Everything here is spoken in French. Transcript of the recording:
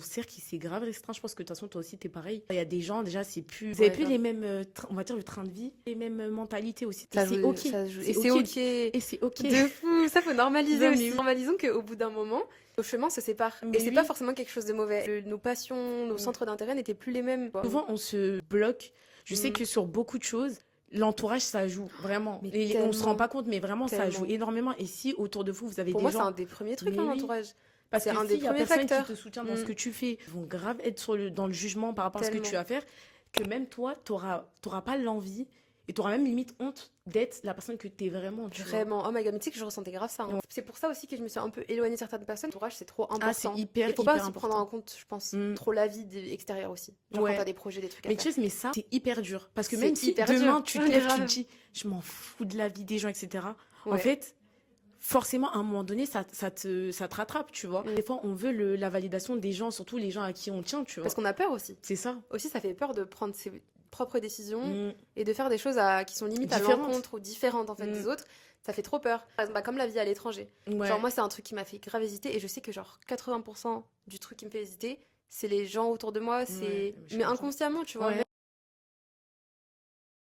cercle, il s'est grave restreint. Je pense que de toute façon, toi aussi, t'es pareil. Il y a des gens, déjà, c'est plus. Vous Ouais, avez plus grave. les mêmes, on va dire, le train de vie, les mêmes mentalités aussi. Et Ça c'est joue, OK. ça joue. Et C'est c'est OK. ok. Et c'est OK. De fou, ça faut normaliser Non, mais aussi. oui. Normalisons qu'au bout d'un moment, nos chemins se séparent. Mais Et c'est oui. pas forcément quelque chose de mauvais. Nos passions, nos Mm. centres d'intérêt n'étaient plus les mêmes. Souvent, on se bloque. Je sais Mm. que sur beaucoup de choses, l'entourage, ça joue vraiment. Mais Et on se rend tellement, pas compte, mais vraiment, ça tellement. joue énormément. Et si autour de vous, vous avez Pour des moi, c'est gens. un des premiers trucs, Mais hein, oui. l'entourage. Parce C'est que un des s'il y a premiers personne qui facteurs. te soutient dans ce Mm. que tu fais, ils vont grave être dans le jugement par rapport à ce que tu Tellement. vas faire, que même toi, t'auras pas l'envie et t'auras même limite honte d'être la personne que t'es vraiment, tu vois. Vraiment. Oh my god, mais tu sais que je ressentais grave ça. Hein. Ouais. C'est pour ça aussi que je me suis un peu éloignée de certaines personnes. L'entourage, c'est trop Ah, c'est important. hyper, Il faut pas hyper aussi prendre important. en compte, je pense, Mm. trop la vie extérieure aussi. Genre Ouais. quand t'as des projets, des trucs à Mais faire. tu sais, mais ça, c'est hyper dur. Parce que C'est même si hyper demain, dur. tu te lèves, tu Grave. te dis, je m'en fous de la vie des gens, etc. En Ouais. fait, forcément, à un moment donné, ça te rattrape, tu vois. Mm. Des fois, on veut la validation des gens, surtout les gens à qui on tient, tu vois. Parce qu'on a peur aussi. C'est ça. Aussi, ça fait peur de prendre ses propres décisions Mm. et de faire des choses qui sont limite à Différentes. l'encontre ou différentes en fait Mm. des autres. Ça fait trop peur. Par exemple, comme la vie à l'étranger. Ouais. Genre moi, c'est un truc qui m'a fait grave hésiter et je sais que genre 80% du truc qui me fait hésiter, c'est les gens autour de moi, c'est Ouais, je mais comprends. inconsciemment, tu vois. Ouais.